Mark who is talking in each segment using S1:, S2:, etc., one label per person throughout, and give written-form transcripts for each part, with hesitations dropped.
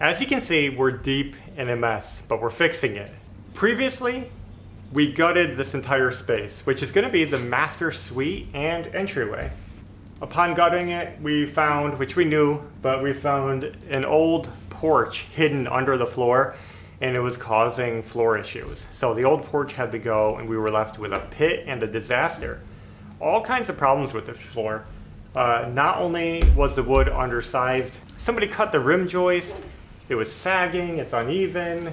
S1: As you can see, we're deep in a mess, but we're fixing it. Previously, we gutted this entire space, which is going to be the master suite and entryway. Upon gutting it, we found, which we knew, but we found an old porch hidden under the floor, and it was causing floor issues. So the old porch had to go, and we were left with a pit and a disaster. All kinds of problems with the floor. Not only was the wood undersized, somebody cut the rim joist, it was sagging, it's uneven.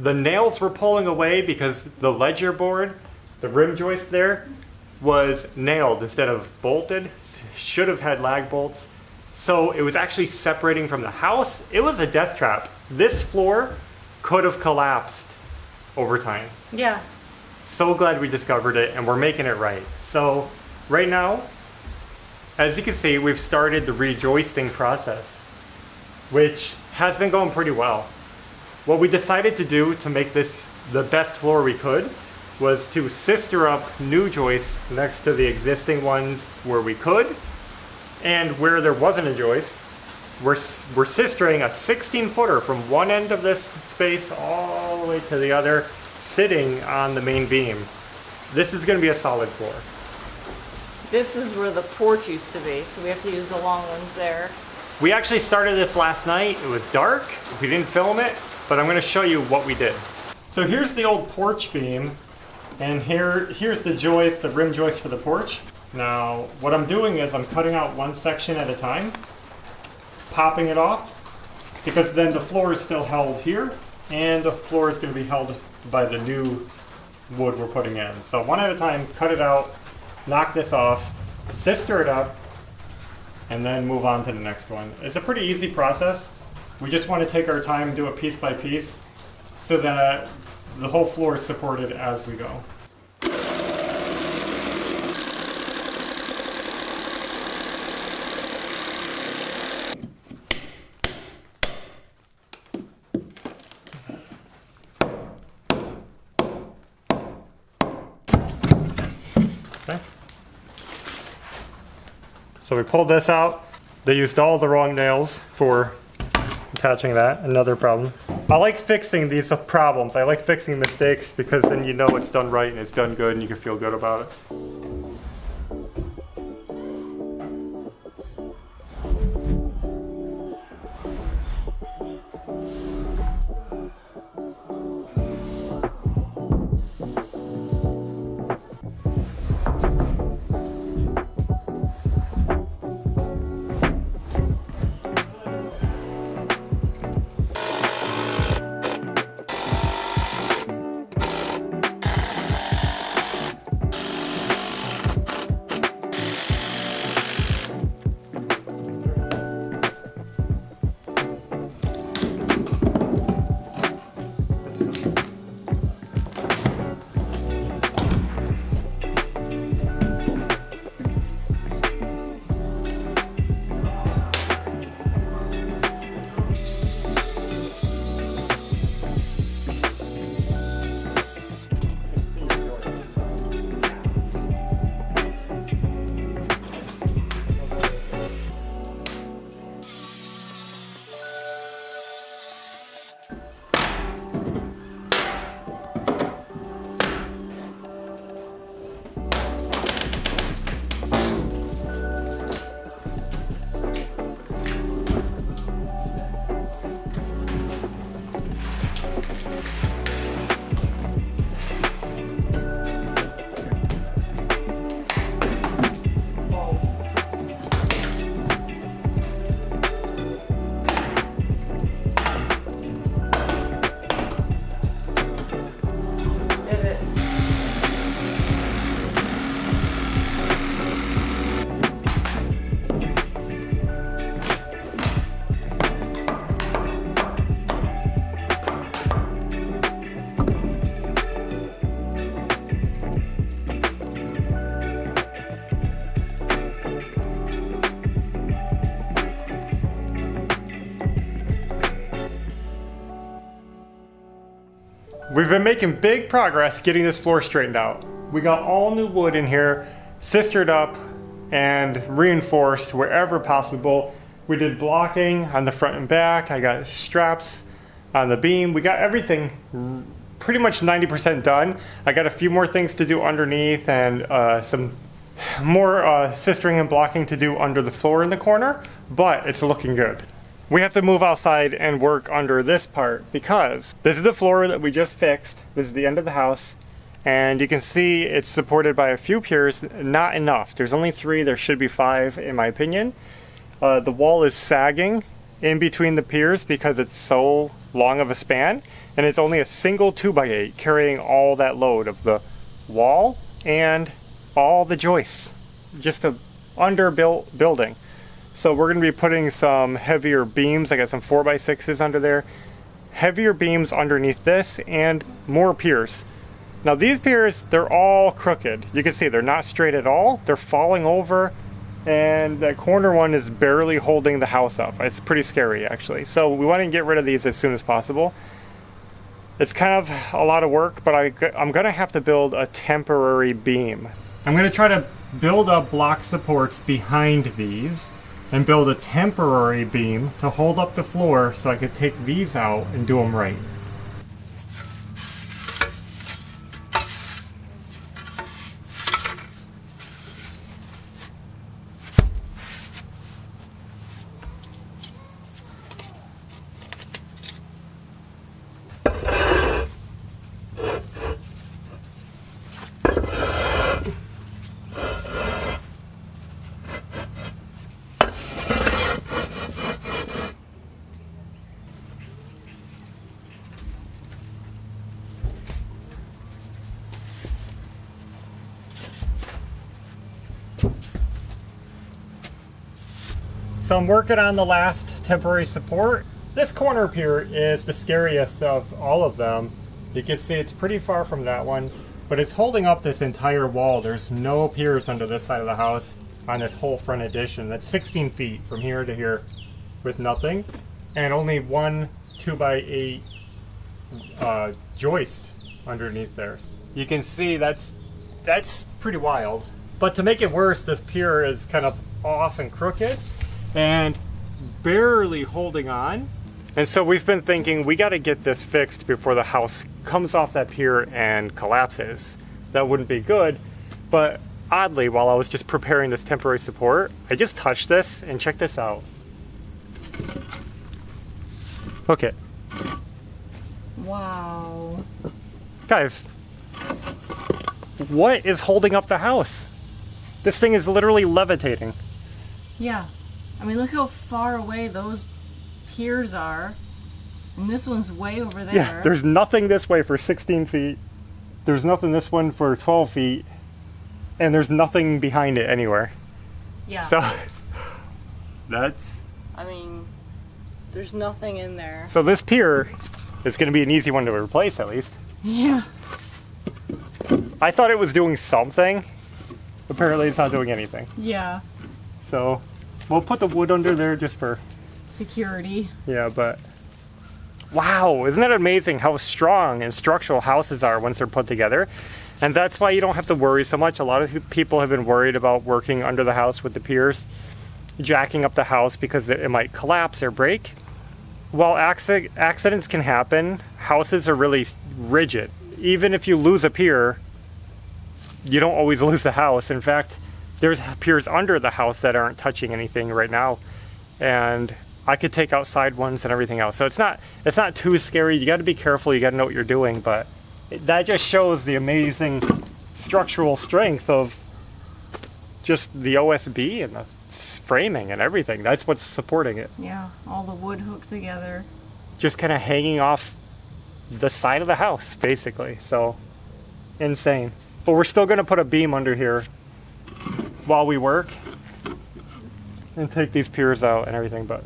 S1: The nails were pulling away because the ledger board, the rim joist there, was nailed instead of bolted. Should have had lag bolts. So it was actually separating from the house. It was a death trap. This floor could have collapsed over time.
S2: Yeah.
S1: So glad we discovered it, and we're making it right. So right now, as you can see, we've started the rejoisting process, which has been going pretty well. What we decided to do to make this the best floor we could was to sister up new joists next to the existing ones where we could, and where there wasn't a joist, we're sistering a 16-footer from one end of this space all the way to the other, sitting on the main beam. This is going to be a solid floor.
S2: This is where the porch used to be, so we have to use the long ones there.
S1: We actually started this last night. It was dark. We didn't film it, but I'm going to show you what we did. So here's the old porch beam, and here's the joist, the rim joist for the porch. Now, what I'm doing is I'm cutting out one section at a time, popping it off, because then the floor is still held here, and the floor is going to be held by the new wood we're putting in. So one at a time, cut it out, knock this off, sister it up, and then move on to the next one. It's a pretty easy process. We just want to take our time, do it piece by piece, so that the whole floor is supported as we go. Okay. So we pulled this out. They used all the wrong nails for attaching that. Another problem. I like fixing these problems. I like fixing mistakes because then you know it's done right and it's done good and you can feel good about it. We've been making big progress getting this floor straightened out. We got all new wood in here, sistered up and reinforced wherever possible. We did blocking on the front and back. I got straps on the beam. We got everything pretty much 90% done. I got a few more things to do underneath and some more sistering and blocking to do under the floor in the corner, but it's looking good. We have to move outside and work under this part because this is the floor that we just fixed. This is the end of the house. And you can see it's supported by a few piers, not enough. There's only 3, there should be 5 in my opinion. The wall is sagging in between the piers because it's so long of a span, and it's only a single 2x8 carrying all that load of the wall and all the joists. Just a underbuilt building. So we're going to be putting some heavier beams. I got some 4x6s under there. Heavier beams underneath this and more piers. Now these piers, they're all crooked. You can see they're not straight at all. They're falling over, and that corner one is barely holding the house up. It's pretty scary actually. So we want to get rid of these as soon as possible. It's kind of a lot of work, but I'm going to have to build a temporary beam. I'm going to try to build up block supports behind these and build a temporary beam to hold up the floor so I could take these out and do them right. So I'm working on the last temporary support. This corner pier is the scariest of all of them. You can see it's pretty far from that one, but it's holding up this entire wall. There's no piers under this side of the house on this whole front addition. That's 16 feet from here to here with nothing, and only one 2x8 joist underneath there. You can see that's pretty wild. But to make it worse, this pier is kind of off and crooked and barely holding on. And so we've been thinking we got to get this fixed before the house comes off that pier and collapses. That wouldn't be good. But oddly, while I was just preparing this temporary support, I just touched this and check this out. Okay.
S2: Wow.
S1: Guys, what is holding up the house? This thing is literally levitating.
S2: Yeah. I mean, look how far away those piers are. And this one's way over there.
S1: Yeah, there's nothing this way for 16 feet. There's nothing this one for 12 feet. And there's nothing behind it anywhere.
S2: Yeah.
S1: So, that's...
S2: I mean, there's nothing in there.
S1: So this pier is going to be an easy one to replace, at least.
S2: Yeah.
S1: I thought it was doing something. Apparently it's not doing anything.
S2: Yeah.
S1: So, we'll put the wood under there just for...
S2: security.
S1: Yeah, but... wow, isn't that amazing how strong and structural houses are once they're put together? And that's why you don't have to worry so much. A lot of people have been worried about working under the house with the piers, jacking up the house because it might collapse or break. While accidents can happen, houses are really rigid. Even if you lose a pier, you don't always lose the house. In fact, there's piers under the house that aren't touching anything right now. And I could take out side ones and everything else. So it's not too scary. You got to be careful. You got to know what you're doing. But that just shows the amazing structural strength of just the OSB and the framing and everything. That's what's supporting it.
S2: Yeah, all the wood hooked together.
S1: Just kind of hanging off the side of the house, basically. So, insane. But we're still going to put a beam under here while we work and take these piers out and everything, but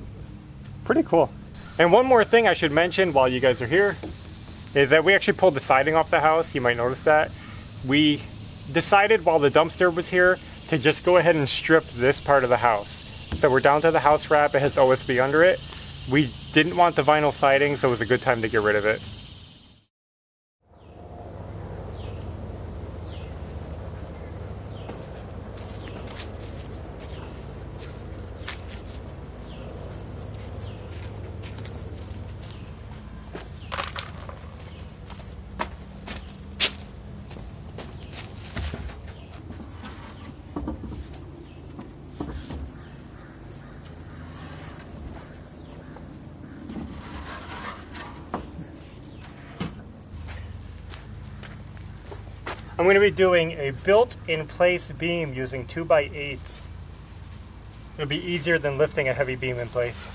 S1: pretty cool. And one more thing I should mention while you guys are here is that we actually pulled the siding off the house. You might notice that. We decided while the dumpster was here to just go ahead and strip this part of the house. So we're down to the house wrap. It has OSB under it. We didn't want the vinyl siding, so it was a good time to get rid of it. I'm going to be doing a built-in-place beam using 2x8s. It'll be easier than lifting a heavy beam in place.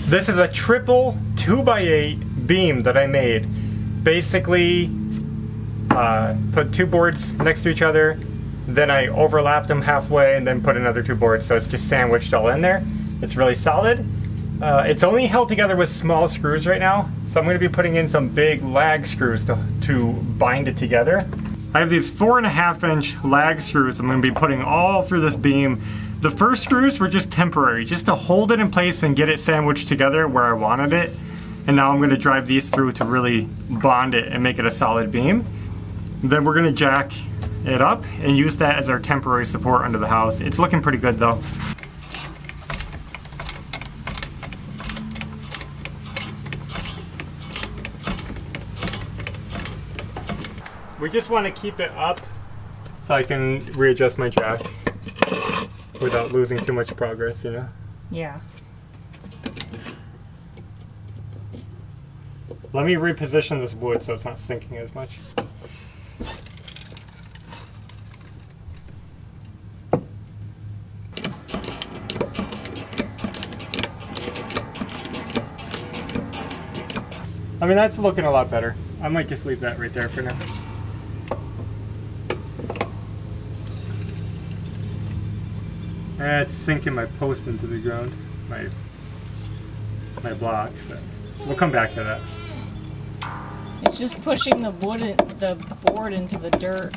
S1: This is a triple 2x8 beam that I made. Basically, put 2 boards next to each other, then I overlapped them halfway and then put another 2 boards, so it's just sandwiched all in there. It's really solid. It's only held together with small screws right now, so I'm going to be putting in some big lag screws to bind it together. I have these 4.5-inch lag screws I'm going to be putting all through this beam. The first screws were just temporary, just to hold it in place and get it sandwiched together where I wanted it. And now I'm going to drive these through to really bond it and make it a solid beam. Then we're going to jack it up and use that as our temporary support under the house. It's looking pretty good though. We just want to keep it up so I can readjust my jack without losing too much progress, you know?
S2: Yeah.
S1: Let me reposition this wood so it's not sinking as much. I mean, that's looking a lot better. I might just leave that right there for now. It's sinking my post into the ground, my block, so we'll come back to that.
S2: It's just pushing the board into the dirt.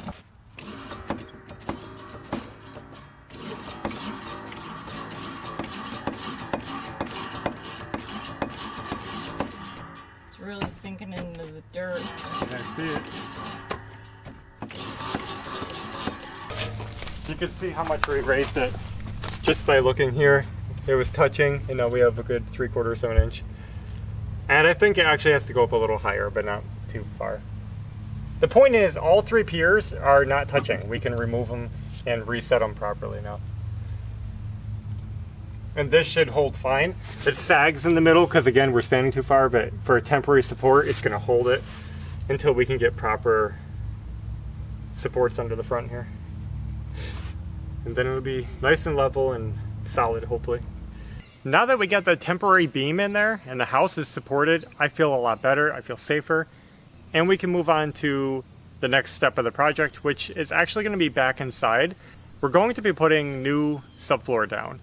S2: It's really sinking into the dirt.
S1: I see it. You can see how much we raised it. Just by looking here, it was touching, and now we have a good 3/4 of an inch. And I think it actually has to go up a little higher, but not too far. The point is, all 3 piers are not touching. We can remove them and reset them properly now. And this should hold fine. It sags in the middle because, again, we're spanning too far, but for a temporary support, it's going to hold it until we can get proper supports under the front here. And then it'll be nice and level and solid, hopefully. Now that we got the temporary beam in there and the house is supported, I feel a lot better, I feel safer. And we can move on to the next step of the project, which is actually going to be back inside. We're going to be putting new subfloor down.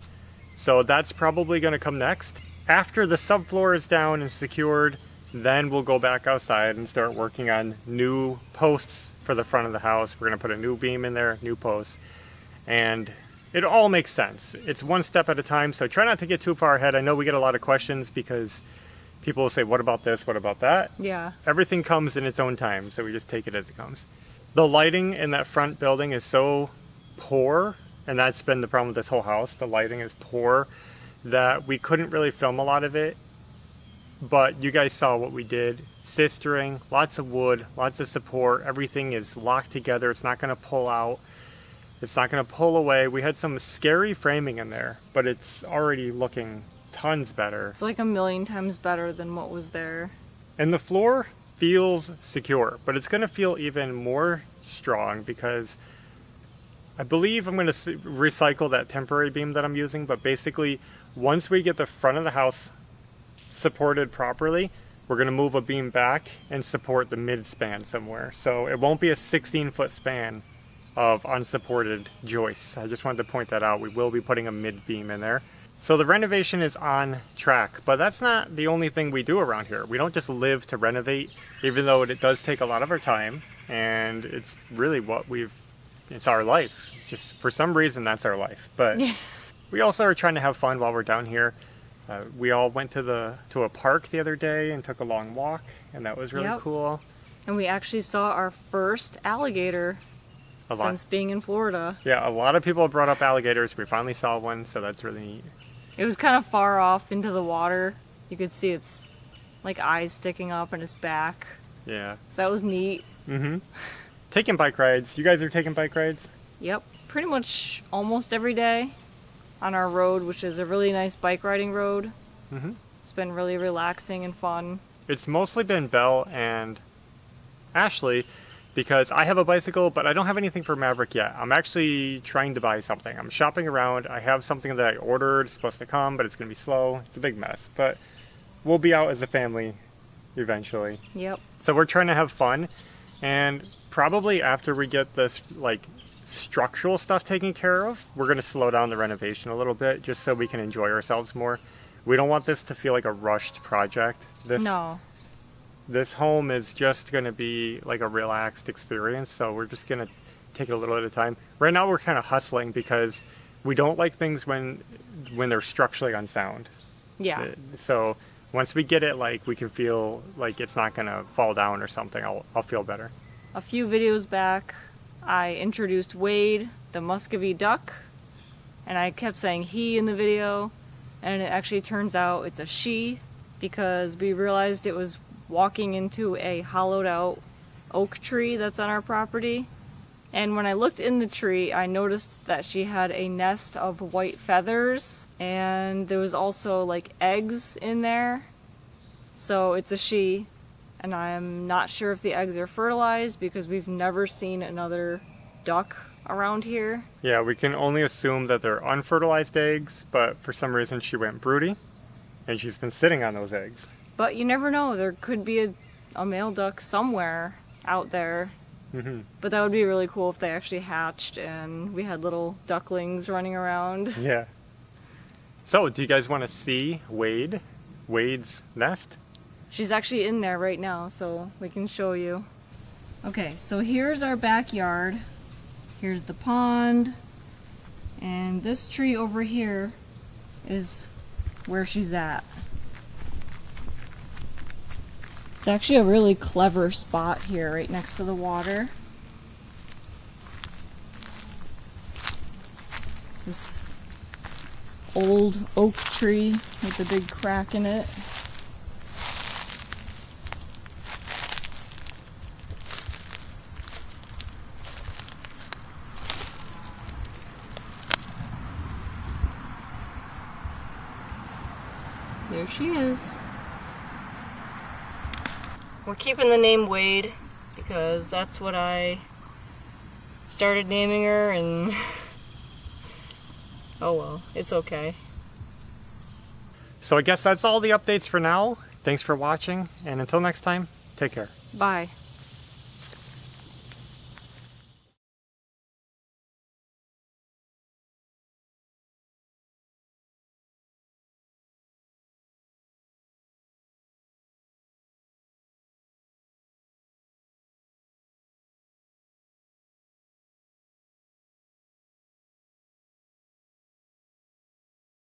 S1: So that's probably going to come next. After the subfloor is down and secured, then we'll go back outside and start working on new posts for the front of the house. We're going to put a new beam in there, new posts. And it all makes sense. It's one step at a time, so try not to get too far ahead. I know we get a lot of questions because people will say, what about this, what about that?
S2: Yeah.
S1: Everything comes in its own time, so we just take it as it comes. The lighting in that front building is so poor, and that's been the problem with this whole house. The lighting is poor, that we couldn't really film a lot of it. But you guys saw what we did. Sistering, lots of wood, lots of support. Everything is locked together. It's not going to pull out. It's not going to pull away. We had some scary framing in there, but it's already looking tons better.
S2: It's like 1,000,000 times better than what was there.
S1: And the floor feels secure, but it's going to feel even more strong because I believe I'm going to recycle that temporary beam that I'm using, but basically once we get the front of the house supported properly, we're going to move a beam back and support the mid span somewhere. So it won't be a 16-foot span of unsupported joists. I just wanted to point that out. We will be putting a mid beam in there. So the renovation is on track, but that's not the only thing we do around here. We don't just live to renovate, even though it does take a lot of our time, and it's really what it's our life. It's just for some reason that's our life. But we also are trying to have fun while we're down here. We all went to a park the other day and took a long walk, and that was really cool.
S2: And we actually saw our first alligator. since being in Florida.
S1: Yeah, a lot of people have brought up alligators. We finally saw one, so that's really neat.
S2: It was kind of far off into the water. You could see its like eyes sticking up and its back.
S1: Yeah.
S2: So that was neat.
S1: Mm-hmm. Taking bike rides. You guys are taking bike rides?
S2: Yep. Pretty much almost every day on our road, which is a really nice bike riding road.
S1: Mm-hmm.
S2: It's been really relaxing and fun.
S1: It's mostly been Belle and Ashley because I have a bicycle, but I don't have anything for Maverick yet. I'm actually trying to buy something. I'm shopping around. I have something that I ordered. It's supposed to come, but it's going to be slow. It's a big mess, but we'll be out as a family eventually.
S2: Yep.
S1: So we're trying to have fun, and probably after we get this like structural stuff taken care of, we're going to slow down the renovation a little bit just so we can enjoy ourselves more. We don't want this to feel like a rushed project.
S2: No.
S1: This home is just going to be like a relaxed experience, so we're just going to take it a little at a time. Right now we're kind of hustling because we don't like things when they're structurally unsound.
S2: Yeah.
S1: So once we get it, like, we can feel like it's not going to fall down or something, I'll feel better.
S2: A few videos back, I introduced Wade, the Muscovy duck, and I kept saying he in the video, and it actually turns out it's a she, because we realized it was walking into a hollowed out oak tree that's on our property. And when I looked in the tree, I noticed that she had a nest of white feathers, and there was also like eggs in there. So it's a she, and I'm not sure if the eggs are fertilized because we've never seen another duck around here.
S1: Yeah, we can only assume that they're unfertilized eggs, but for some reason she went broody, and she's been sitting on those eggs.
S2: But you never know, there could be a male duck somewhere out there.
S1: Mm-hmm.
S2: But that would be really cool if they actually hatched and we had little ducklings running around.
S1: Yeah. So, do you guys want to see Wade's nest?
S2: She's actually in there right now, so we can show you. Okay, so here's our backyard. Here's the pond. And this tree over here is where she's at. It's actually a really clever spot here, right next to the water. This old oak tree with a big crack in it. There she is. We're keeping the name Wade because that's what I started naming her, and oh well, it's okay.
S1: So I guess that's all the updates for now. Thanks for watching, and until next time, take care.
S2: Bye.